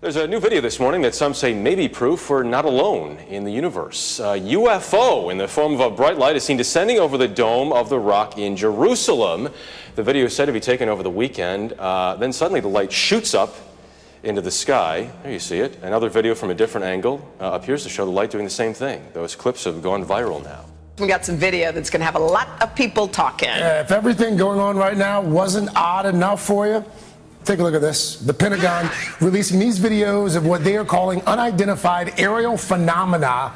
There's a new video this morning that some say may be proof we're not alone in the universe. A UFO in the form of a bright light is seen descending over the Dome of the Rock in Jerusalem. The video is said to be taken over the weekend. Then suddenly the light shoots up into the sky. There you see it. Another video from a different angle appears to show the light doing the same thing. Those clips have gone viral now. We got some video that's going to have a lot of people talking. If everything going on right now wasn't odd enough for you, take a look at this. The Pentagon releasing these videos of what they are calling unidentified aerial phenomena.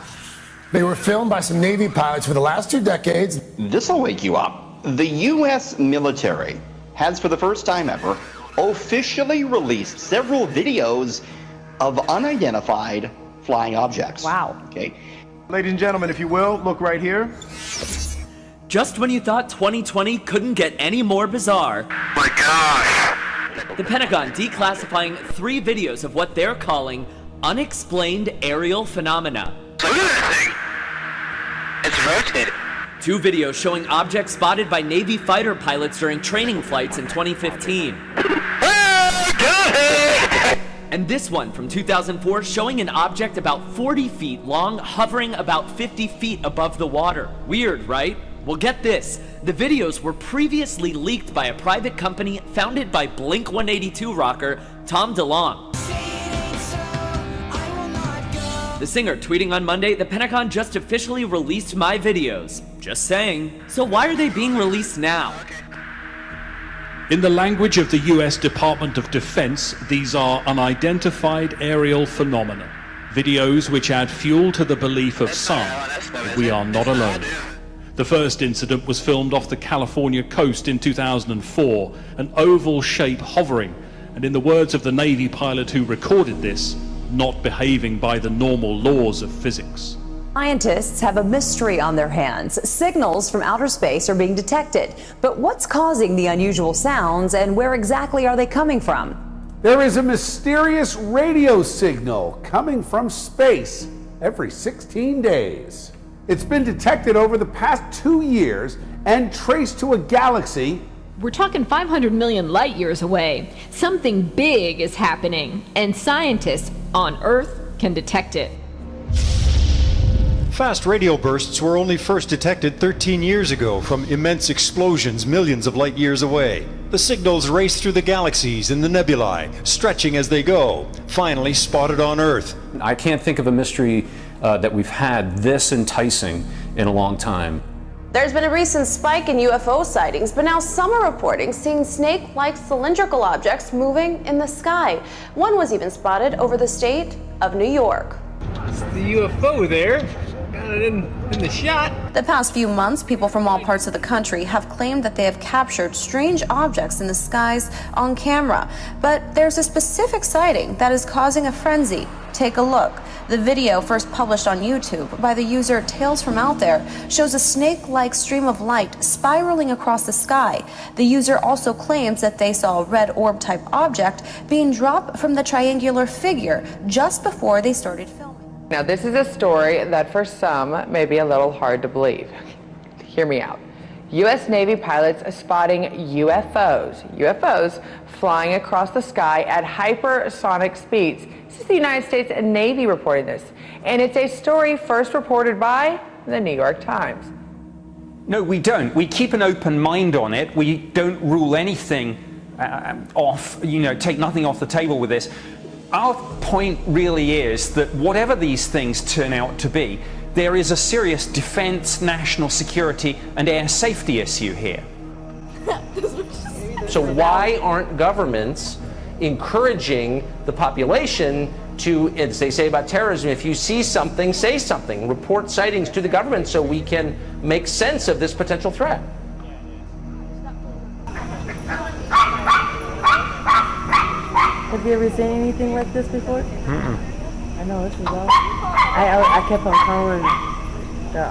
They were filmed by some Navy pilots for the last 2 decades. This will wake you up. The U.S. military has, for the first time ever, officially released several videos of unidentified flying objects. Wow. Okay. Ladies and gentlemen, if you will, look right here. Just when you thought 2020 couldn't get any more bizarre. My gosh! The Pentagon declassifying 3 videos of what they're calling unexplained aerial phenomena. Look at that thing! It's rotating. 2 videos showing objects spotted by Navy fighter pilots during training flights in 2015. And this one from 2004 showing an object about 40 feet long hovering about 50 feet above the water. Weird, right? Well, get this. The videos were previously leaked by a private company founded by Blink-182 rocker Tom DeLonge. The singer tweeting on Monday, "The Pentagon just officially released my videos." Just saying. So why are they being released now? In the language of the US Department of Defense, these are unidentified aerial phenomena. Videos which add fuel to the belief of some that we are not alone. The first incident was filmed off the California coast in 2004, an oval shape hovering, and in the words of the Navy pilot who recorded this, not behaving by the normal laws of physics. Scientists have a mystery on their hands. Signals from outer space are being detected. But what's causing the unusual sounds, and where exactly are they coming from? There is a mysterious radio signal coming from space every 16 days. It's been detected over the past 2 years and traced to a galaxy. We're talking 500 million light years away. Something big is happening, and scientists on Earth can detect it. Fast radio bursts were only first detected 13 years ago from immense explosions millions of light years away. The signals race through the galaxies and the nebulae, stretching as they go, finally spotted on Earth. I can't think of a mystery that we've had this enticing in a long time. There's been a recent spike in UFO sightings, but now some are reporting seeing snake-like cylindrical objects moving in the sky. One was even spotted over the state of New York. It's the UFO there. Got it in the shot. The past few months, people from all parts of the country have claimed that they have captured strange objects in the skies on camera. But there's a specific sighting that is causing a frenzy. Take a look. The video, first published on YouTube by the user Tales from Out There, shows a snake-like stream of light spiraling across the sky. The user also claims that they saw a red orb-type object being dropped from the triangular figure just before they started filming. Now, this is a story that for some may be a little hard to believe. Hear me out. U.S. Navy pilots spotting UFOs flying across the sky at hypersonic speeds. This is the United States Navy reporting this. And it's a story first reported by the New York Times. No, we don't. We keep an open mind on it. We don't rule anything off, take nothing off the table with this. Our point really is that whatever these things turn out to be, there is a serious defense, national security, and air safety issue here. So why aren't governments encouraging the population to, as they say about terrorism, if you see something, say something, report sightings to the government so we can make sense of this potential threat? Have you ever seen anything like this before? I know, this is awesome. I kept on calling the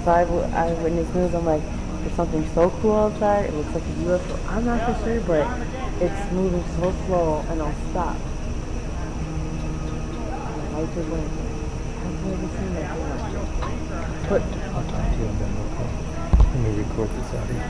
5 eyewitness news. I'm like, there's something so cool outside. It looks like a UFO. I'm not for sure, but it's moving so slow and it'll stop. The lights are going. I've never seen that before. But I'll talk to you and then let me record this audio.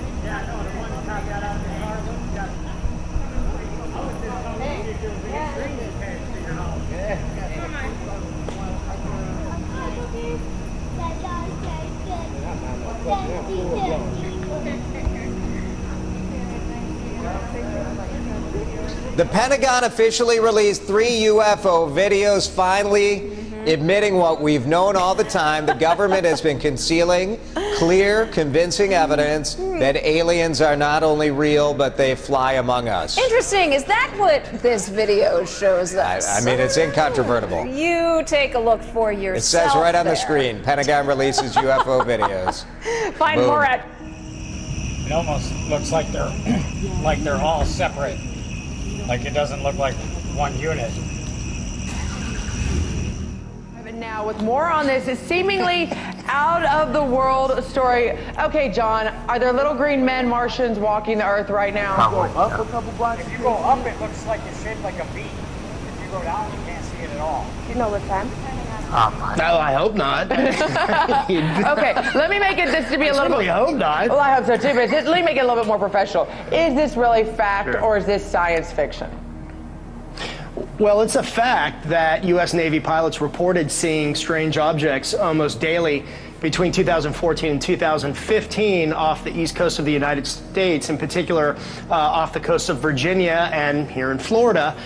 The Pentagon officially released 3 UFO videos, finally admitting what we've known all the time. The government has been concealing clear, convincing evidence that aliens are not only real, but they fly among us. Interesting. Is that what this video shows us? I mean, it's incontrovertible. You take a look for yourself. It says right on the there. screen, Pentagon releases UFO videos. Find Boom. more at... It almost looks like they're all separate. Like it doesn't look like one unit. Now, with more on this, is seemingly out of the world story. Okay, John, are there little green men, Martians, walking the Earth right now? Go up a couple blocks. If you go up, it looks like it's shaped like a V. If you go down, you can't see it at all. Do you know what time? No, I hope not. Okay, let me make it just to be a little bit. I hope not. Well, I hope so too, but let me make it a little bit more professional. Is this really fact or is this science fiction? Well, it's a fact that U.S. Navy pilots reported seeing strange objects almost daily between 2014 and 2015 off the east coast of the United States, in particular off the coast of Virginia and here in Florida.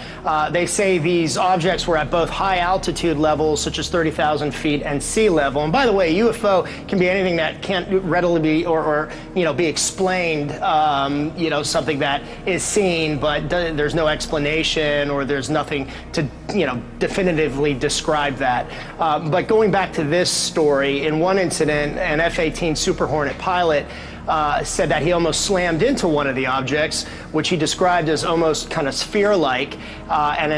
They say these objects were at both high altitude levels, such as 30,000 feet, and sea level. And by the way, UFO can be anything that can't readily be or be explained, something that is seen, but there's no explanation or there's nothing to definitively describe that. But going back to this story, in one incident, an F-18 Super Hornet pilot said that he almost slammed into one of the objects, which he described as almost kind of sphere-like. And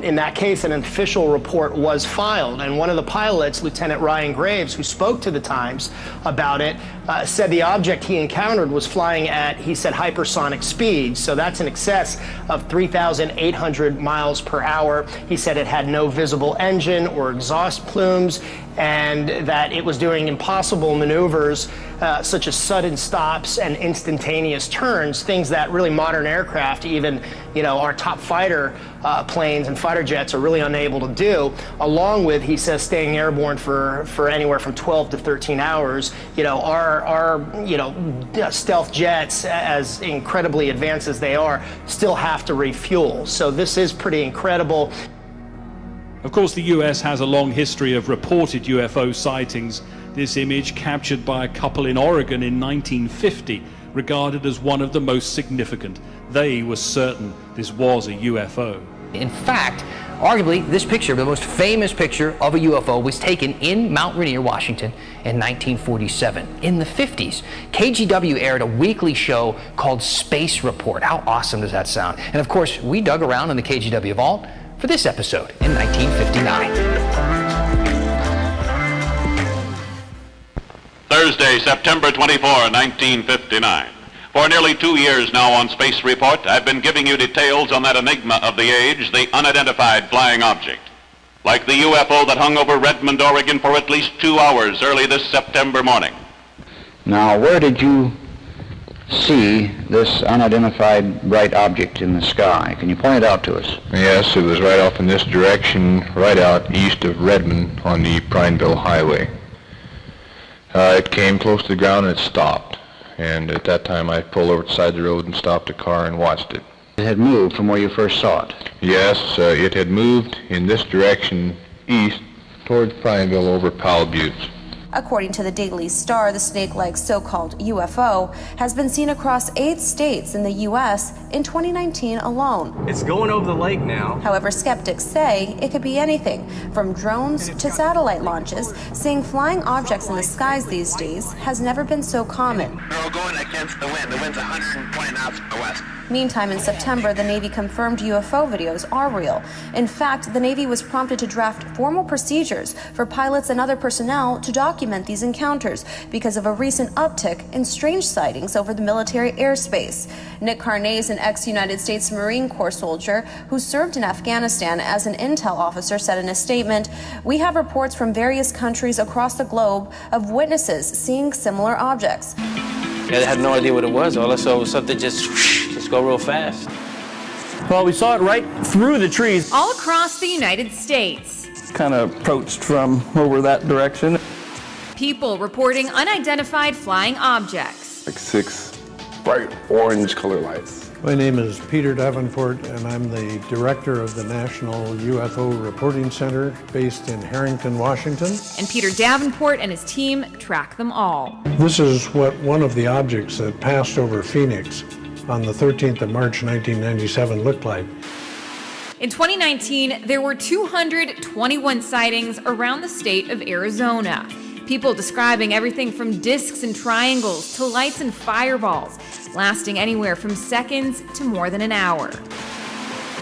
in that case, an official report was filed. And one of the pilots, Lieutenant Ryan Graves, who spoke to the Times about it, said the object he encountered was flying at, he said, hypersonic speed. So that's in excess of 3,800 miles per hour. He said it had no visible engine or exhaust plumes, and that it was doing impossible maneuvers such as sudden stops and instantaneous turns, things that really modern aircraft, even our top fighter planes and fighter jets are really unable to do, along with, he says, staying airborne for anywhere from 12 to 13 hours. Our stealth jets, as incredibly advanced as they are, still have to refuel. So this is pretty incredible. Of course, the US has a long history of reported UFO sightings. This image, captured by a couple in Oregon in 1950, regarded as one of the most significant. They were certain this was a UFO. In fact, arguably, this picture, the most famous picture of a UFO, was taken in Mount Rainier, Washington in 1947. In the 50s, KGW aired a weekly show called Space Report. How awesome does that sound? And of course, we dug around in the KGW vault for this episode in 1959. Thursday, September 24, 1959. For nearly 2 years now on Space Report, I've been giving you details on that enigma of the age, the unidentified flying object. Like the UFO that hung over Redmond, Oregon for at least 2 hours early this September morning. Now, where did you see this unidentified bright object in the sky? Can you point it out to us? Yes, it was right off in this direction, right out east of Redmond on the Prineville Highway. It came close to the ground and it stopped. And at that time I pulled over to the side of the road and stopped the car and watched it. It had moved from where you first saw it? Yes, it had moved in this direction east towards Prineville over Powell Buttes. According to the Daily Star, the snake-like so-called UFO has been seen across 8 states in the U.S. in 2019 alone. It's going over the lake now. However, skeptics say it could be anything from drones to satellite launches. Seeing flying objects in the skies these days has never been so common. We're all going against the wind. The wind's 120 knots from the west. Meantime, in September, the Navy confirmed UFO videos are real. In fact, the Navy was prompted to draft formal procedures for pilots and other personnel to document these encounters because of a recent uptick in strange sightings over the military airspace. Nick Carnase, an ex-United States Marine Corps soldier who served in Afghanistan as an intel officer, said in a statement, "We have reports from various countries across the globe of witnesses seeing similar objects." I had no idea what it was. All I saw was something just go real fast. Well, we saw it right through the trees. All across the United States. Kind of approached from over that direction. People reporting unidentified flying objects. Like 6 bright orange color lights. My name is Peter Davenport, and I'm the director of the National UFO Reporting Center based in Harrington, Washington. And Peter Davenport and his team track them all. This is what one of the objects that passed over Phoenix on the 13th of March, 1997 looked like. In 2019, there were 221 sightings around the state of Arizona. People describing everything from discs and triangles to lights and fireballs, lasting anywhere from seconds to more than an hour.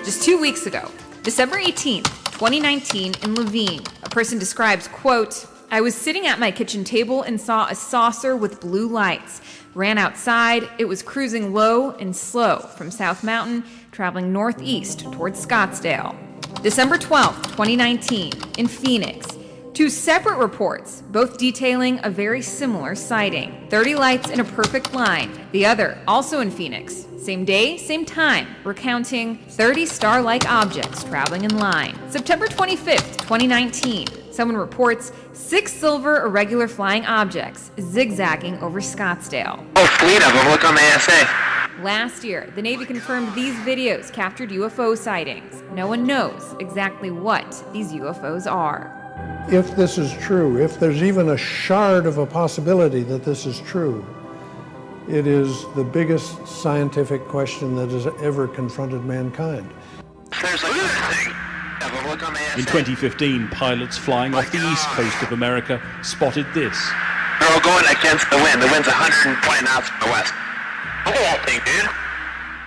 Just 2 weeks ago, December 18th, 2019, in Levine, a person describes, quote, "I was sitting at my kitchen table and saw a saucer with blue lights. Ran outside, it was cruising low and slow from South Mountain, traveling northeast towards Scottsdale." December 12th, 2019, in Phoenix. 2 separate reports, both detailing a very similar sighting. 30 lights in a perfect line. The other, also in Phoenix. Same day, same time, recounting 30 star-like objects traveling in line. September 25th, 2019, someone reports 6 silver irregular flying objects zigzagging over Scottsdale. Oh, fleet of them. Look on the ASA. Last year, the Navy confirmed these videos captured UFO sightings. No one knows exactly what these UFOs are. If this is true, if there's even a shard of a possibility that this is true, it is the biggest scientific question that has ever confronted mankind. In 2015, pilots flying off the east coast of America spotted this. They're all going against the wind. The wind's 120 knots from the west. Look at that thing, dude.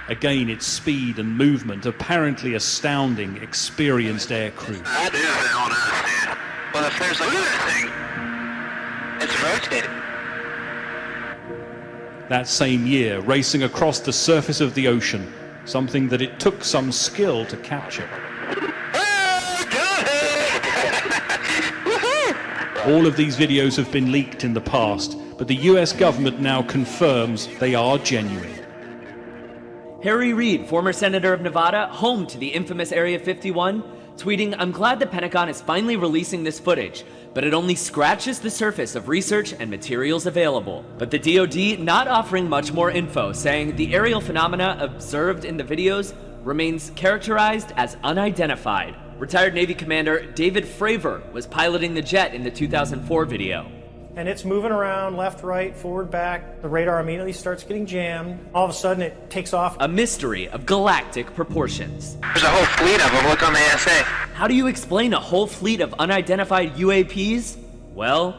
Again, its speed and movement apparently astounding experienced air crew. That is on us, dude. Well, if there's look at that thing, it's rotating. That same year, racing across the surface of the ocean, something that it took some skill to capture. All of these videos have been leaked in the past, but the US government now confirms they are genuine. Harry Reid, former senator of Nevada, home to the infamous Area 51, tweeting, "I'm glad the Pentagon is finally releasing this footage, but it only scratches the surface of research and materials available." But the DoD not offering much more info, saying the aerial phenomena observed in the videos remains characterized as unidentified. Retired Navy Commander David Fravor was piloting the jet in the 2004 video. And it's moving around left, right, forward, back. The radar immediately starts getting jammed. All of a sudden it takes off. A mystery of galactic proportions. There's a whole fleet of them. Look on the ASA. How do you explain a whole fleet of unidentified UAPs? Well,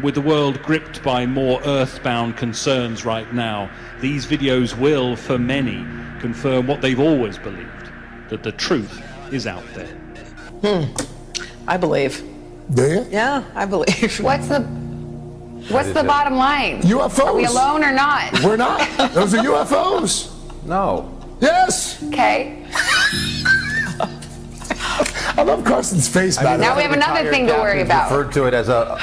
with the world gripped by more earthbound concerns right now, these videos will, for many, confirm what they've always believed, that the truth is out there. I believe. Do you? Yeah, I believe. What's the bottom line? UFOs. Are we alone or not? We're not. Those are UFOs. No. Yes. Okay. I love Carson's face back Now we have another thing to worry about. Referred to it as a.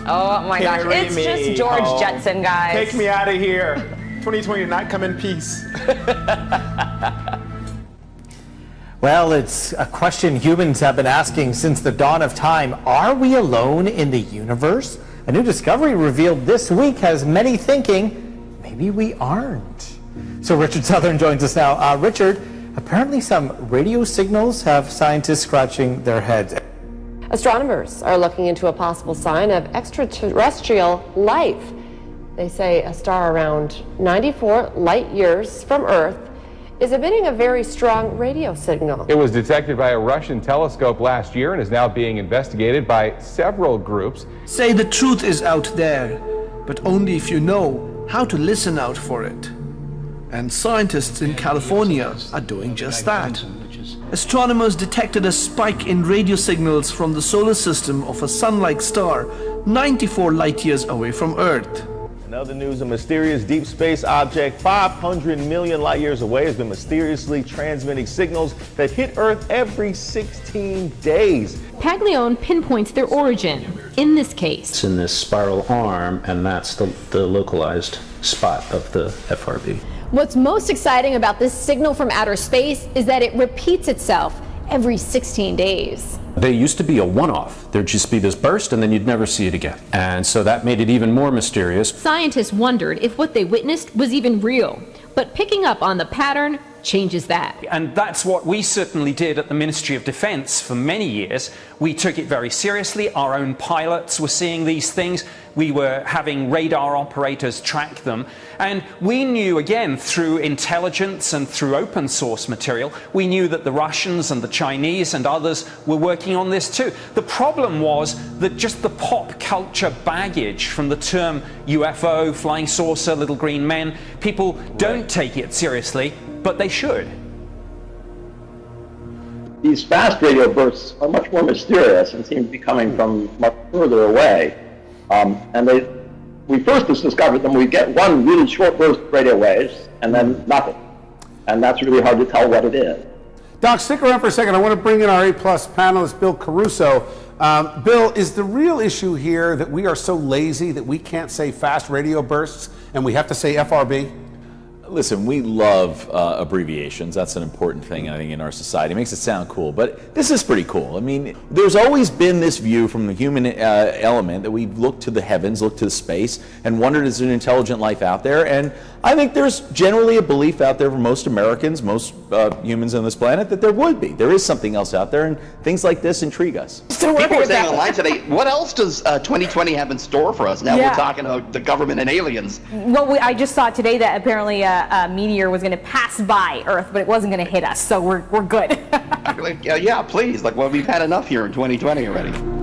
Oh my gosh, Carry it's me just George home. Jetson, guys. Take me out of here. 2020 did not come in peace. Well, it's a question humans have been asking since the dawn of time. Are we alone in the universe? A new discovery revealed this week has many thinking maybe we aren't. So Richard Southern joins us now. Richard, apparently some radio signals have scientists scratching their heads. Astronomers are looking into a possible sign of extraterrestrial life. They say a star around 94 light years from Earth is emitting a very strong radio signal. It was detected by a Russian telescope last year and is now being investigated by several groups. Say the truth is out there, but only if you know how to listen out for it. And scientists in California are doing just that. Astronomers detected a spike in radio signals from the solar system of a sun-like star 94 light years away from Earth. In other news, a mysterious deep space object 500 million light years away has been mysteriously transmitting signals that hit Earth every 16 days. Paglione pinpoints their origin in this case. It's in this spiral arm, and that's the localized spot of the FRB. What's most exciting about this signal from outer space is that it repeats itself every 16 days. They used to be a one-off. There'd just be this burst and then you'd never see it again. And so that made it even more mysterious. Scientists wondered if what they witnessed was even real, but picking up on the pattern changes that. And that's what we certainly did at the Ministry of Defense for many years. We took it very seriously. Our own pilots were seeing these things. We were having radar operators track them. And we knew, again, through intelligence and through open source material, we knew that the Russians and the Chinese and others were working on this too. The problem was that just the pop culture baggage from the term UFO, flying saucer, little green men, people don't take it seriously, but they should. These fast radio bursts are much more mysterious and seem to be coming from much further away. We first discovered them, we get one really short burst of radio waves and then nothing. And that's really hard to tell what it is. Doc, stick around for a second. I want to bring in our A+ panelist, Bill Caruso. Bill, is the real issue here that we are so lazy that we can't say fast radio bursts and we have to say FRB? Listen, we love abbreviations. That's an important thing, I think, in our society. It makes it sound cool, but this is pretty cool. I mean, there's always been this view from the human element that we look to the heavens, look to space, and wondered, is there an intelligent life out there? And I think there's generally a belief out there for most Americans, most humans on this planet, that there would be. There is something else out there, and things like this intrigue us. People were saying online today, what else does 2020 have in store for us? Now we're talking about the government and aliens. Well, I just saw today that apparently a meteor was going to pass by Earth, but it wasn't going to hit us, so we're good. Yeah, please. Like, well, we've had enough here in 2020 already.